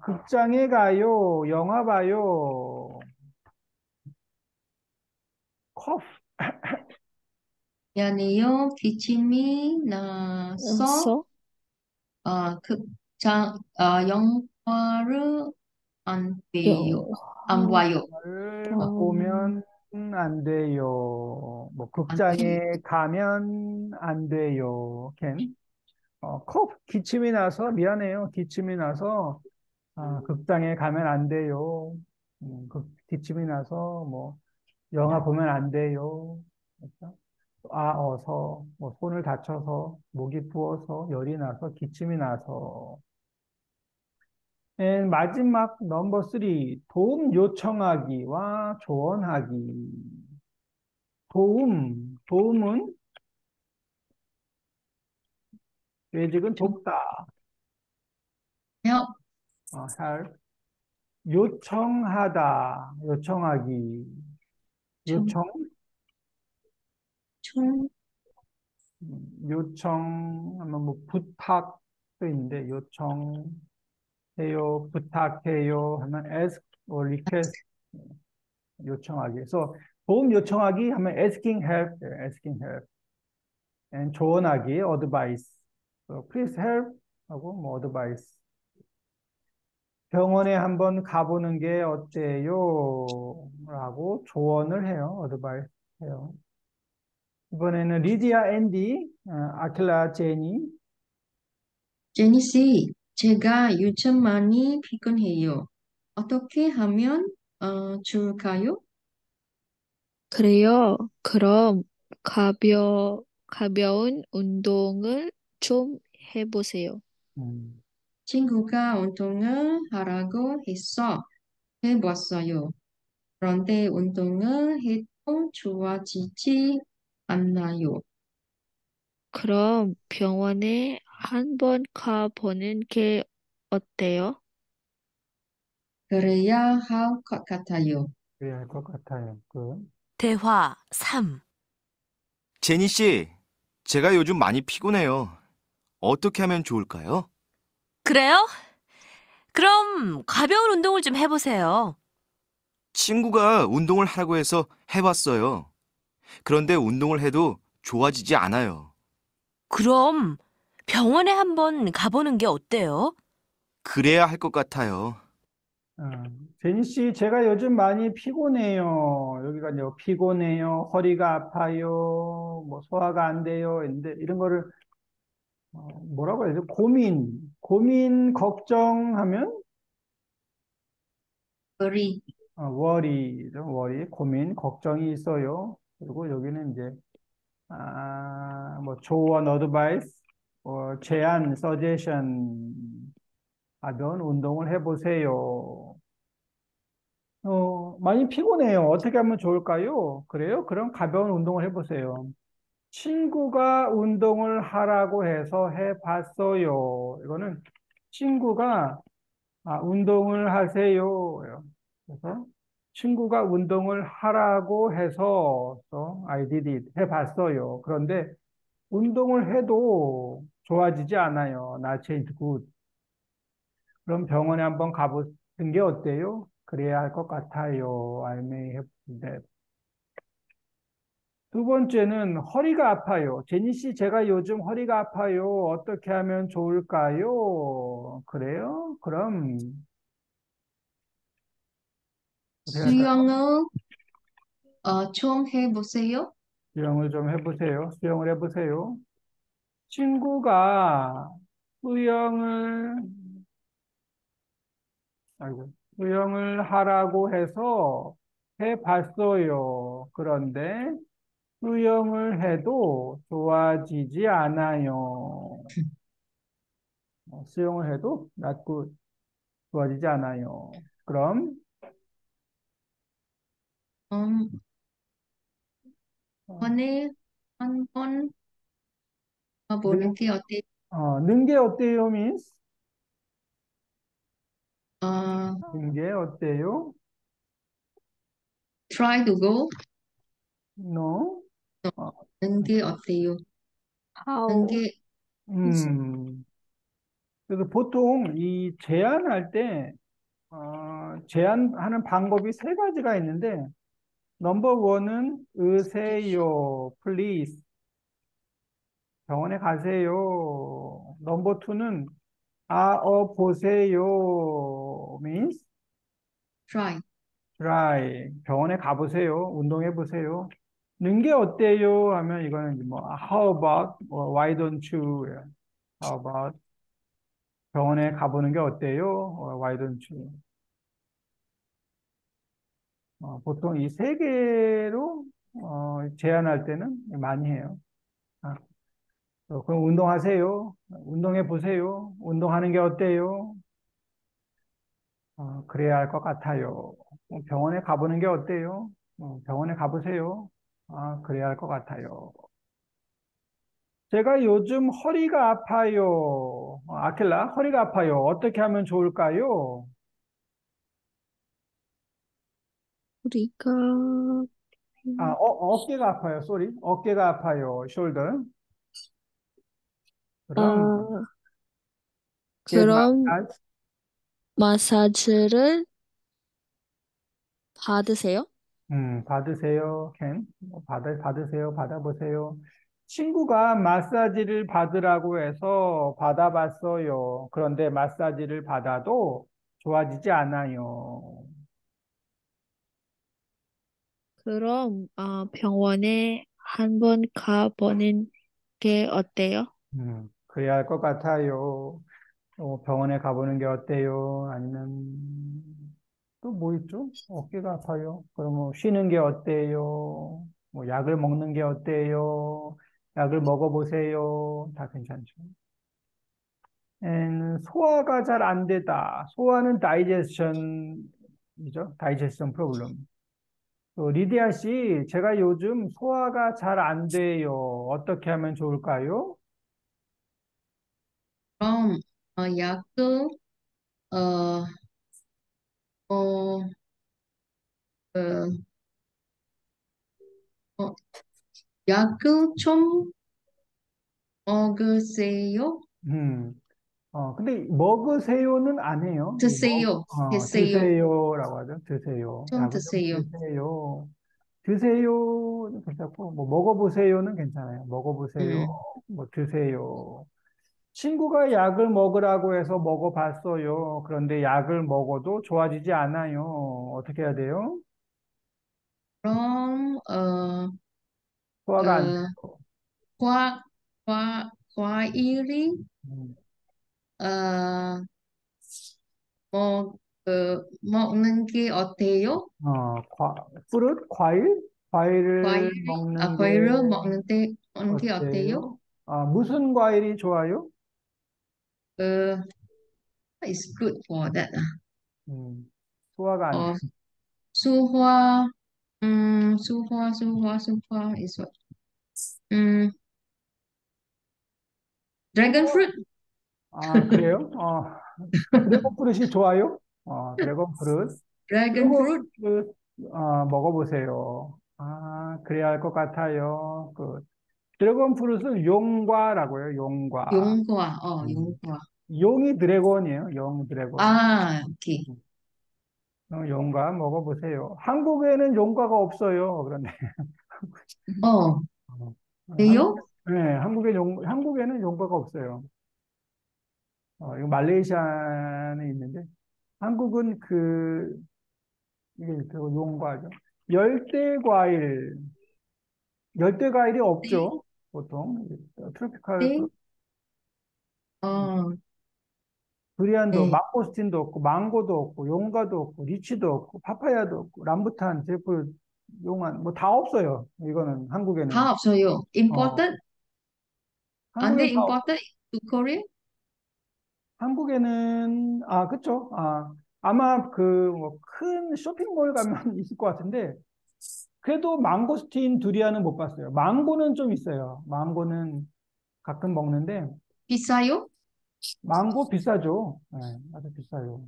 Speaker 1: 극장에 가요. 영화 봐요. 커프.
Speaker 2: 미안해요. 기침이 나서
Speaker 3: 나서
Speaker 2: 영화를 안 봐요. 안 봐요.
Speaker 1: 영화를 보면 안 돼요. 뭐 극장에 가면 안 돼요. 커프. 기침이 나서 미안해요. 기침이 나서 극장에 가면 안 돼요. 기침이 나서 뭐 영화 보면 안 돼요. 그렇죠? 뭐 손을 다쳐서, 목이 부어서, 열이 나서, 기침이 나서. 마지막 넘버 3, 도움 요청하기와 조언하기. 도움은 외직은 돕다,
Speaker 2: help,
Speaker 1: help. 요청하다, 요청하기.
Speaker 2: 청,
Speaker 1: 요청,
Speaker 2: 청,
Speaker 1: 요청하면 뭐 부탁도 있는데, 요청해요, 부탁해요 하면 ask or request, 요청하기. 그래서 도움 요청하기 하면 asking help, asking help. and 조언하기, advice. So please help 하고 뭐 advice. 병원에 한번 가보는 게 어때요? 라고 조언을 해요. advice 해요. 이번에는 리디아, 앤디, 아킬라, 제니.
Speaker 2: 제니 씨, 제가 요즘 많이 피곤해요. 어떻게 하면 좋을까요?
Speaker 3: 그래요. 그럼 가벼운 운동을 좀 해보세요.
Speaker 1: 음,
Speaker 2: 친구가 운동을 하라고 해서 해봤어요. 그런데 운동을 해도 좋아지지 않나요?
Speaker 3: 그럼 병원에 한번 가보는 게 어때요?
Speaker 2: 그래야 할 것 같아요.
Speaker 1: 그래야 할 것 같아요.
Speaker 5: 대화 3.
Speaker 8: 제니 씨, 제가 요즘 많이 피곤해요. 어떻게 하면 좋을까요?
Speaker 5: 그래요? 그럼 가벼운 운동을 좀 해보세요.
Speaker 8: 친구가 운동을 하라고 해서 해봤어요. 그런데 운동을 해도 좋아지지 않아요.
Speaker 5: 그럼 병원에 한번 가보는 게 어때요?
Speaker 8: 그래야 할 것 같아요.
Speaker 1: 제니 씨, 제가 요즘 많이 피곤해요. 여기가 이제 피곤해요, 허리가 아파요, 뭐 소화가 안 돼요. 근데 이런 거를 뭐라고 해야 되죠? 고민, 걱정하면
Speaker 2: worry,
Speaker 1: worry죠. worry, 고민, 걱정이 있어요. 그리고 여기는 이제 뭐 조언, advice, 제안, suggestion 하던 운동을 해보세요. 많이 피곤해요. 어떻게 하면 좋을까요? 그래요? 그럼 가벼운 운동을 해보세요. 친구가 운동을 하라고 해서 해봤어요. 이거는 친구가 운동을 하세요. 그래서 친구가 운동을 하라고 해서 I did it 해봤어요. 그런데 운동을 해도 좋아지지 않아요. Not change good. 그럼 병원에 한번 가보는 게 어때요? 그래야 할 것 같아요. I may have that. 두 번째는 허리가 아파요. 제니 씨, 제가 요즘 허리가 아파요. 어떻게 하면 좋을까요? 그래요? 그럼 어떻게 할까요?
Speaker 2: 수영을 좀 해보세요.
Speaker 1: 수영을 좀 해보세요. 수영을 해보세요. 친구가 수영을, 수영을 하라고 해서 해봤어요. 그런데 수영을 해도 좋아지지 않아요. 수영을 해도 낫고 좋아지지 않아요. 그럼
Speaker 2: 음,
Speaker 1: 어,
Speaker 2: 오늘 한번
Speaker 1: 는,
Speaker 2: 보는 게 어때요?
Speaker 1: 는 게 어때요, means?
Speaker 2: 어,
Speaker 1: 는 게 어때요?
Speaker 2: try to go.
Speaker 1: No? 어,
Speaker 2: 는 게 어때요? 는
Speaker 3: How?
Speaker 2: 게
Speaker 1: 음. 그래서 보통 이 제안할 때, 제안하는 방법이 세 가지가 있는데, 넘버 원은 으세요, please. 병원에 가세요. 넘버 투는 보세요, means
Speaker 2: try.
Speaker 1: try. 병원에 가보세요. 운동해 보세요. 는 게 어때요? 하면 이거는 이제 뭐 how about, why don't you? How about 병원에 가보는 게 어때요? why don't you? 보통 이 세 개로 제한할 때는 많이 해요. 아, 그럼 운동하세요. 운동해 보세요. 운동하는 게 어때요? 그래야 할 것 같아요. 병원에 가보는 게 어때요? 병원에 가보세요. 그래야 할 것 같아요. 제가 요즘 허리가 아파요. 아킬라, 허리가 아파요. 어떻게 하면 좋을까요?
Speaker 3: 우리가
Speaker 1: 어깨가 아파요. 쏘리. 어깨가 아파요. shoulder. 그럼
Speaker 3: 아,
Speaker 1: get
Speaker 3: 그럼
Speaker 1: massage.
Speaker 3: 마사지를 받으세요?
Speaker 1: 받으세요. 받으세요. 받아보세요. 친구가 마사지를 받으라고 해서 받아봤어요. 그런데 마사지를 받아도 좋아지지 않아요.
Speaker 3: 그럼 병원에 한번 가보는 게 어때요?
Speaker 1: 그래야 할 것 같아요. 병원에 가보는 게 어때요? 아니면 또 뭐 있죠? 어깨가 아파요. 그럼 뭐 쉬는 게 어때요? 뭐 약을 먹는 게 어때요? 약을 먹어보세요. 다 괜찮죠. 소화가 잘 안 되다. 소화는 다이제션이죠. 다이제션 프로블럼. 리디아 씨, 제가 요즘 소화가 잘 안 돼요. 어떻게 하면 좋을까요?
Speaker 2: 그럼 약을 어, 어, 어, 어, 약을 좀 먹으세요.
Speaker 1: 음, 근데 먹으세요는 안 해요.
Speaker 2: 드세요. 드세요.
Speaker 1: 드세요라고 하죠. 드세요.
Speaker 2: 좀
Speaker 1: 약을 좀
Speaker 2: 드세요.
Speaker 1: 드세요. 드세요는 괜찮고, 뭐 먹어보세요는 괜찮아요. 먹어보세요.
Speaker 2: 음,
Speaker 1: 뭐 드세요. 친구가 약을 먹으라고 해서 먹어봤어요. 그런데 약을 먹어도 좋아지지 않아요. 어떻게 해야 돼요?
Speaker 2: 그럼
Speaker 1: 소화가 안
Speaker 2: 어,
Speaker 1: 돼요.
Speaker 2: 과, 과일이
Speaker 1: 음,
Speaker 2: 어, 먹는 게 어때요?
Speaker 1: fruit, 과일을 먹는 게
Speaker 2: 과일을 먹는 게 어때요?
Speaker 1: 어때요? 무슨 과일이 좋아요?
Speaker 2: Uh, it's good for that.
Speaker 1: 음, 소화가 안 돼.
Speaker 2: 어, 수화, 수화 is what? 음, dragon fruit,
Speaker 1: 그래요? 드래곤 프루트이 좋아요? 드래곤 프루트.
Speaker 2: dragon
Speaker 1: 드래곤
Speaker 2: fruit,
Speaker 1: 프루트, 먹어보세요. 그래야 할 것 같아요. 드래곤 프루트는 용과라고 해요, 용과.
Speaker 2: 용과.
Speaker 1: 용이 드래곤이에요, 용 드래곤.
Speaker 2: 오케이.
Speaker 1: 용과 먹어보세요. 한국에는 용과가 없어요, 그런데.
Speaker 2: 어,
Speaker 1: 어,
Speaker 2: 돼요?
Speaker 1: 네, 한국에는 용과가 없어요. 이거 말레이시아는 있는데, 한국은 이게 용과죠. 열대 과일, 열대 과일이
Speaker 2: 네,
Speaker 1: 없죠, 보통. 트로피칼,
Speaker 2: 네, 어,
Speaker 1: 두리안도,
Speaker 2: 네.
Speaker 1: 망고스틴도 없고, 망고도 없고, 용과도 없고, 리치도 없고, 파파야도 없고, 람부탄, 제프, 용안, 뭐 다 없어요. 이거는 한국에는.
Speaker 2: 다 없어요.
Speaker 1: 어,
Speaker 2: Imported? Are
Speaker 1: 한국엔
Speaker 2: they
Speaker 1: 다 없,
Speaker 2: imported to Korea?
Speaker 1: 한국에는, 그쵸. 아마 뭐 큰 쇼핑몰 가면 있을 것 같은데, 그래도 망고스틴, 두리안은 못 봤어요. 망고는 좀 있어요. 망고는 가끔 먹는데,
Speaker 2: 비싸요?
Speaker 1: 망고 비싸죠. 네, 아주 비싸요.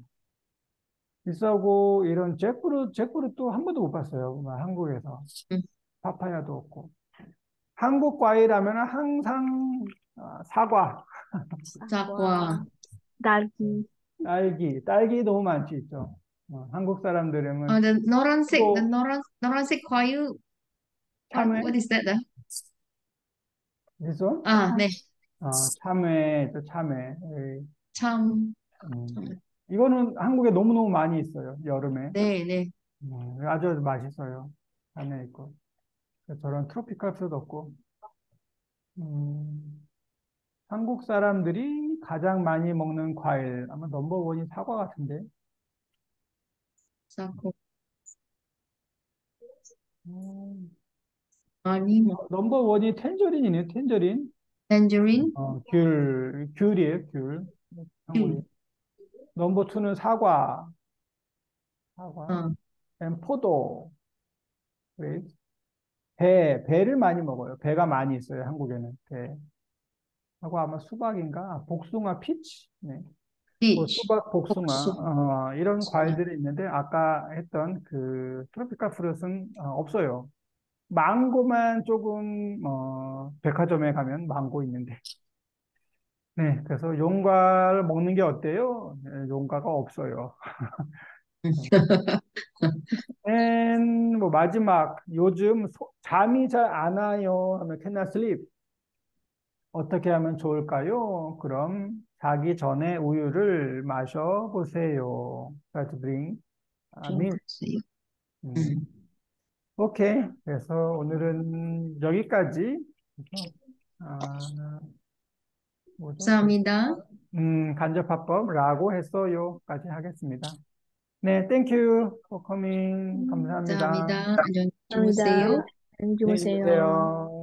Speaker 1: 비싸고, 이런 잭프루트 한 번도 못 봤어요. 한국에서.
Speaker 2: 음,
Speaker 1: 파파야도 없고. 한국 과일 하면 항상 사과,
Speaker 2: 사과.
Speaker 3: 딸기.
Speaker 1: 딸기 너무 많지 있죠. 한국 사람들은
Speaker 2: The
Speaker 1: 또
Speaker 2: 노란색 과일.
Speaker 1: 참외,
Speaker 2: What is that?
Speaker 1: 미소,
Speaker 2: 네.
Speaker 1: 참외, 또 참외.
Speaker 2: 참,
Speaker 1: 음.
Speaker 2: 참.
Speaker 1: 이거는 한국에 너무너무 많이 있어요. 여름에.
Speaker 2: 네, 네.
Speaker 1: 아주 맛있어요. 참외 있고. 저런 트로피칼 fruit 없고. 음, 한국 사람들이 가장 많이 먹는 과일, 아마 넘버원이 사과 같은데.
Speaker 2: 사과. 아니, 뭐,
Speaker 1: 넘버 원이 텐저린이네요, 텐저린.
Speaker 2: tangerine,
Speaker 1: 귤이에요, 귤. 한국에. 넘버 투는 사과.
Speaker 2: 어,
Speaker 1: 포도. 그래. 배를 많이 먹어요. 배가 많이 있어요, 한국에는. 배. 하고 아마 수박인가? 복숭아, 피치. 네.
Speaker 2: peach,
Speaker 1: 수박, 복숭아,
Speaker 2: 복숭아.
Speaker 1: 이런 과일들이 있는데, 아까 했던 그 트로피칼 프루트는 없어요. 망고만 조금, 백화점에 가면 망고 있는데. 네, 그래서 용과를 먹는 게 어때요? 네, 용과가 없어요. 뭐 마지막, 요즘 잠이 잘 안 와요 하면 cannot sleep. 어떻게 하면 좋을까요? 그럼 자기 전에 우유를 마셔보세요. Try to drink milk.
Speaker 2: 보세요.
Speaker 1: 음, 오케이. 그래서 오늘은 여기까지. 그래서, 뭐죠?
Speaker 2: 감사합니다.
Speaker 1: 간접화법라고 했어요까지 하겠습니다. 네, thank you for coming. 감사합니다.
Speaker 2: 감사합니다. 안녕히
Speaker 3: 감사합니다.
Speaker 2: 주무세요.
Speaker 3: 안녕히
Speaker 1: 안녕히
Speaker 3: 주무세요.
Speaker 1: 주무세요.